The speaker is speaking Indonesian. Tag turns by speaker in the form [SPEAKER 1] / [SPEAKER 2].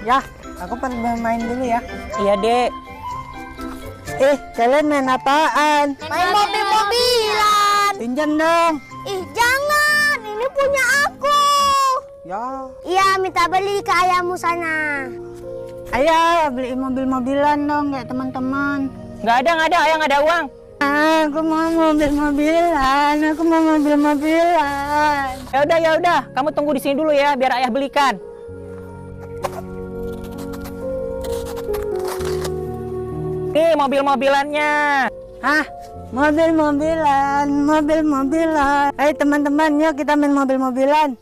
[SPEAKER 1] Ya, aku pergi main dulu ya.
[SPEAKER 2] Iya, Dek.
[SPEAKER 1] Kalian main apaan?
[SPEAKER 3] Main mobil-mobilan.
[SPEAKER 1] Pinjam dong.
[SPEAKER 3] Ih, jangan. Ini punya aku.
[SPEAKER 1] Ya.
[SPEAKER 3] Iya, minta beli ke ayahmu sana.
[SPEAKER 1] Ayo beli mobil-mobilan dong kayak teman-teman.
[SPEAKER 2] Nggak ada. Ayah nggak ada uang.
[SPEAKER 1] Aku mau mobil-mobilan. Aku mau mobil-mobilan.
[SPEAKER 2] Ya udah. Kamu tunggu di sini dulu ya, biar ayah belikan. Nih mobil-mobilannya.
[SPEAKER 1] Hah? Mobil-mobilan. Ayo teman-teman, yuk kita main mobil-mobilan.